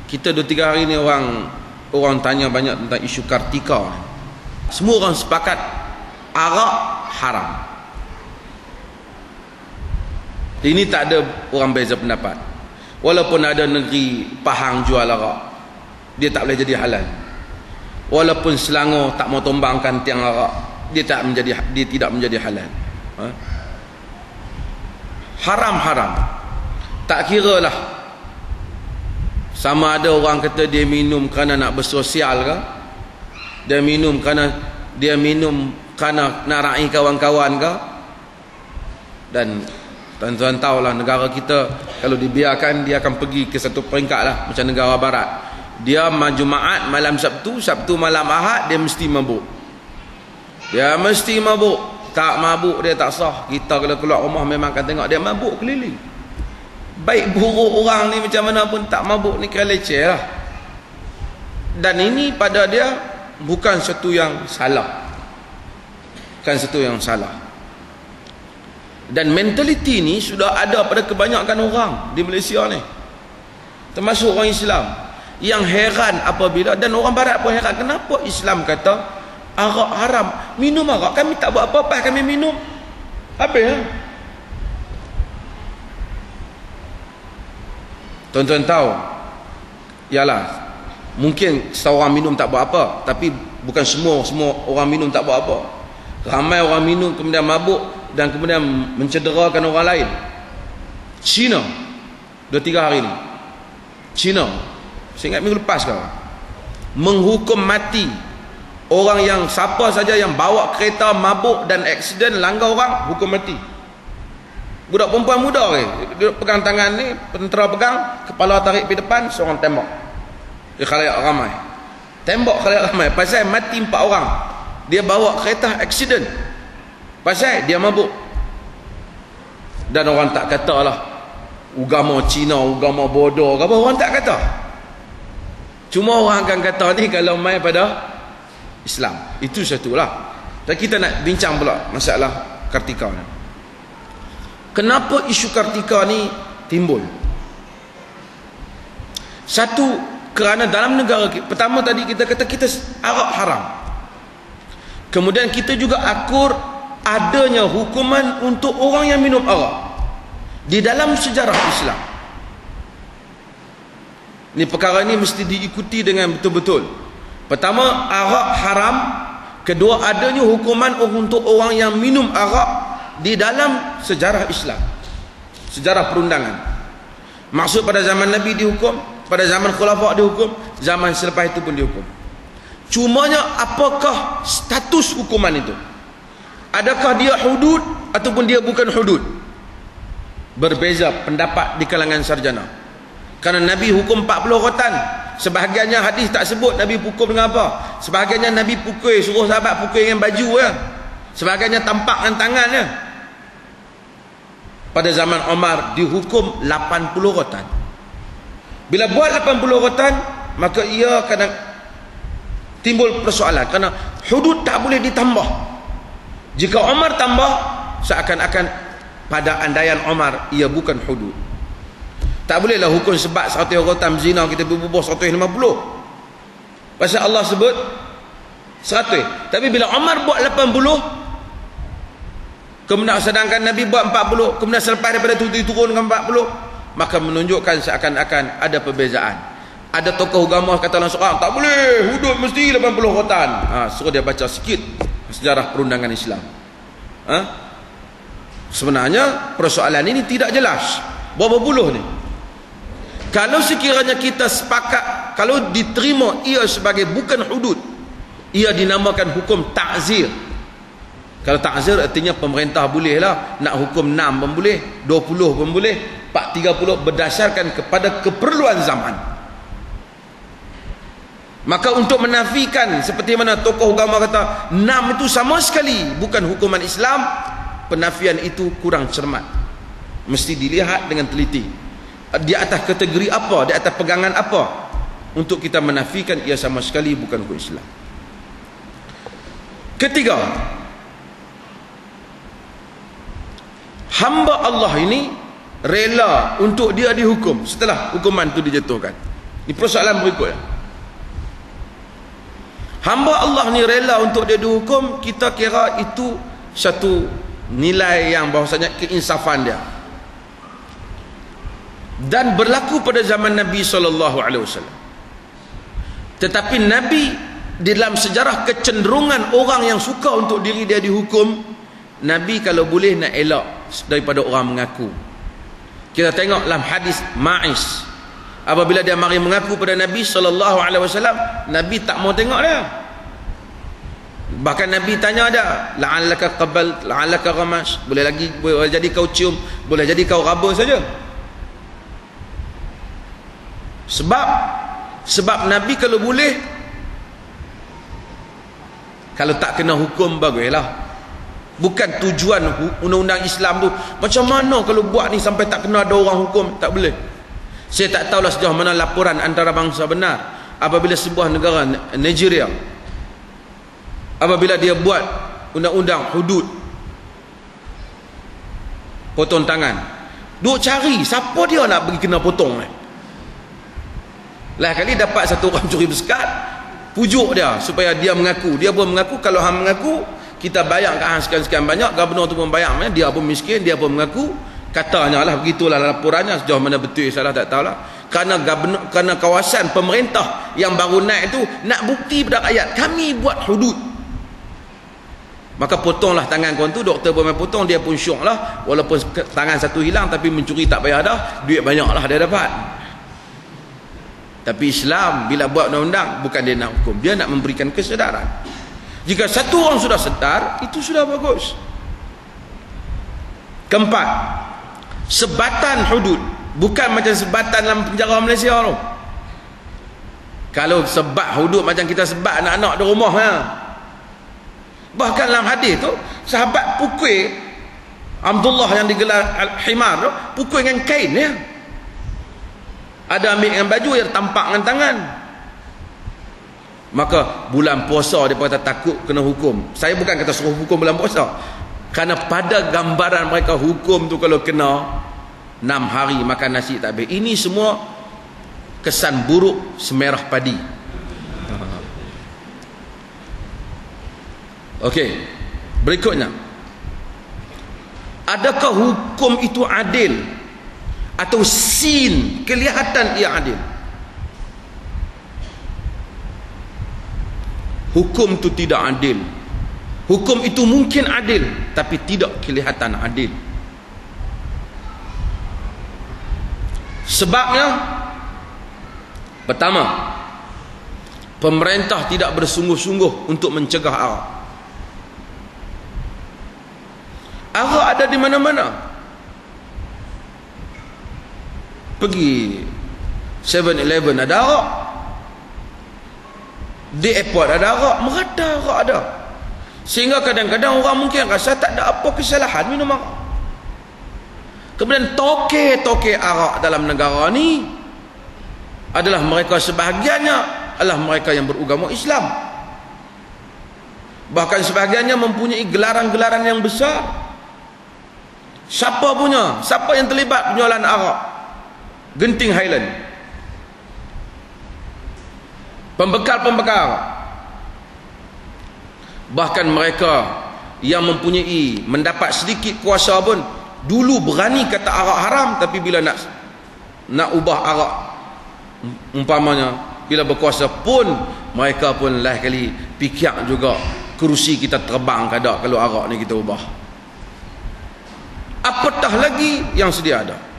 Kita 2-3 hari ni orang tanya banyak tentang isu Kartika. Semua orang sepakat arak haram. Ini tak ada orang beza pendapat. Walaupun ada negeri Pahang jual arak, dia tak boleh jadi halal. Walaupun Selangor tak mau tumbangkan tiang arak, dia tidak menjadi halal. Haram. Tak kira lah sama ada orang kata dia minum kerana nak bersosial ke, dia minum kerana nak raih kawan-kawan ke. Dan tuan-tuan tahulah negara kita kalau dibiarkan dia akan pergi ke satu peringkat lah macam negara barat. Dia Jumaat malam Sabtu malam Ahad dia mesti mabuk. Tak mabuk dia tak sah. Kita kalau keluar rumah memang akan tengok dia mabuk keliling. Baik buruk orang ni macam mana pun tak mabuk ni kira leceh lah. Dan ini pada dia bukan satu yang salah. Dan mentaliti ni sudah ada pada kebanyakan orang di Malaysia ni, termasuk orang Islam. Yang heran apabila, dan orang barat pun heran, kenapa Islam kata arak haram, minum arak, kami tak buat apa-apa, kami minum. Apa ya? Tuan-tuan tahu, yalah, mungkin seorang minum tak buat apa, tapi bukan semua orang minum tak buat apa. Ramai orang minum kemudian mabuk dan kemudian mencederakan orang lain. China 2-3 hari ni, China, saya ingat minggu lepas kau, menghukum mati orang yang siapa saja yang bawa kereta mabuk dan aksiden langgar orang, hukum mati. Budak perempuan muda dia pegang tangan ni, tentera pegang, kepala tarik pergi depan, seorang tembak. Dia khalayak ramai. Tembak khalayak ramai pasal mati 4 orang. Dia bawa kereta aksiden pasal dia mabuk. Dan orang tak katalah agama Cina, agama bodoh, apa orang tak kata. Cuma orang akan kata ni kalau mai pada Islam. Itu satulah. Dan kita nak bincang pula masalah Kartika ni. Kenapa isu Kartika ni timbul? Satu, kerana dalam negara kita, pertama tadi kita kata kita arak haram. Kemudian kita juga akur adanya hukuman untuk orang yang minum arak di dalam sejarah Islam. Ini perkara ini mesti diikuti dengan betul-betul. Pertama, arak haram. Kedua, adanya hukuman untuk orang yang minum arak di dalam sejarah Islam, sejarah perundangan. Maksud pada zaman Nabi dihukum, pada zaman Khulafa dihukum, zaman selepas itu pun dihukum. Cumanya apakah status hukuman itu? Adakah dia hudud ataupun dia bukan hudud? Berbeza pendapat di kalangan sarjana. Kerana Nabi hukum 40 rotan. Sebahagiannya hadis tak sebut Nabi pukul dengan apa. Sebahagiannya Nabi pukul, suruh sahabat pukul dengan baju ya. Sebahagiannya tampak dengan tangannya. Pada zaman Umar dihukum 80 rotan. Bila buat 80 rotan, maka ia kadang timbul persoalan kerana hudud tak boleh ditambah. Jika Umar tambah, seakan-akan pada andaian Umar ia bukan hudud. Tak bolehlah hukum sebab 100 rotan zina kita berbubuh 150. Pasal Allah sebut 100. Tapi bila Umar buat 80, kemudian sedangkan Nabi buat 40, kemudian selepas daripada itu diturunkan 40, maka menunjukkan seakan-akan ada perbezaan. Ada tokoh agama kata langsung, tak boleh, hudud mesti 80 rotan. Suruh dia baca sikit sejarah perundangan Islam. Sebenarnya persoalan ini tidak jelas. Berapa puluh ni? Kalau sekiranya kita sepakat, kalau diterima ia sebagai bukan hudud, ia dinamakan hukum ta'zir. Kalau ta'zir artinya pemerintah boleh lah nak hukum 6 pun boleh, 20 pun boleh, 30 berdasarkan kepada keperluan zaman. Maka untuk menafikan seperti mana tokoh agama kata 6 itu sama sekali bukan hukuman Islam, penafian itu kurang cermat. Mesti dilihat dengan teliti. Di atas kategori apa, di atas pegangan apa untuk kita menafikan ia sama sekali bukan hukum Islam. Ketiga, hamba Allah ini rela untuk dia dihukum setelah hukuman itu dijatuhkan. Ini persoalan berikutnya. Hamba Allah ni rela untuk dia dihukum, kita kira itu satu nilai yang bahawasanya keinsafan dia. Dan berlaku pada zaman Nabi SAW. Tetapi Nabi di dalam sejarah kecenderungan orang yang suka untuk diri dia dihukum, Nabi kalau boleh nak elak daripada orang mengaku. Kita tengok dalam hadis Ma'is, apabila dia mari mengaku pada Nabi SAW, Nabi tak mau tengok dia. Bahkan Nabi tanya dia, la'allaka qabal, la'allaka ghamas, boleh jadi kau cium, boleh jadi kau raba saja. Sebab Nabi kalau boleh, kalau tak kena hukum baguslah. Bukan tujuan undang-undang Islam tu macam mana kalau buat ni sampai tak kena ada orang hukum, tak boleh. Saya tak tahulah sejauh mana laporan antarabangsa benar apabila sebuah negara Nigeria, apabila dia buat undang-undang hudud potong tangan, duk cari siapa dia nak pergi kena potong ni. Lah kali dapat satu orang curi bersekat, pujuk dia supaya dia mengaku. Dia pun mengaku. Kalau hang mengaku, kita bayar kat hang sekian-sekian banyak. Gubernur tu pun bayar, dia pun miskin, dia pun mengaku. Katanya lah, begitulah laporannya. Sejauh mana betul salah tak tahulah. Kerana kawasan pemerintah yang baru naik tu nak bukti pada rakyat, kami buat hudud. Maka potonglah tangan korang tu. Doktor pun main potong, dia pun syok lah. Walaupun tangan satu hilang, tapi mencuri tak payah dah, duit banyak lah dia dapat. Tapi Islam bila buat undang-undang, bukan dia nak hukum, dia nak memberikan kesedaran. Jika satu orang sudah sedar, itu sudah bagus. Keempat, sebatan hudud, bukan macam sebatan dalam penjara Malaysia tu. Kalau sebat hudud macam kita sebat anak-anak di rumah ya. Bahkan dalam hadis tu, sahabat pukul Abdullah yang digelar Al-Himar tu, pukul dengan kain ya. Ada ambil dengan baju, dia tampak dengan tangan. Maka bulan puasa dia kata takut kena hukum. Saya bukan kata suruh hukum bulan puasa, kerana pada gambaran mereka hukum tu kalau kena 6 hari makan nasi tak habis. Ini semua kesan buruk semerah padi. Okey, berikutnya, adakah hukum itu adil atau sin kelihatan ia adil? Hukum itu tidak adil. Hukum itu mungkin adil, tapi tidak kelihatan adil. Sebabnya, pertama, pemerintah tidak bersungguh-sungguh untuk mencegah arak. Arak ada di mana-mana. Pergi 7-Eleven ada arak, di airport ada arak, merata arak ada. Sehingga kadang-kadang orang mungkin rasa tak ada apa kesalahan minum arak. Kemudian toke-toke arak dalam negara ni adalah mereka, sebahagiannya adalah mereka yang beragama Islam. Bahkan sebahagiannya mempunyai gelaran-gelaran yang besar. Siapa punya? Siapa yang terlibat penjualan arak? Genting Highland, pembekal-pembekal. Bahkan mereka yang mempunyai, mendapat sedikit kuasa pun dulu berani kata arak haram, tapi bila nak ubah arak, umpamanya bila berkuasa pun mereka pun lain kali pikir juga kerusi kita terbang kada kalau arak ni kita ubah. Apatah lagi yang sedia ada.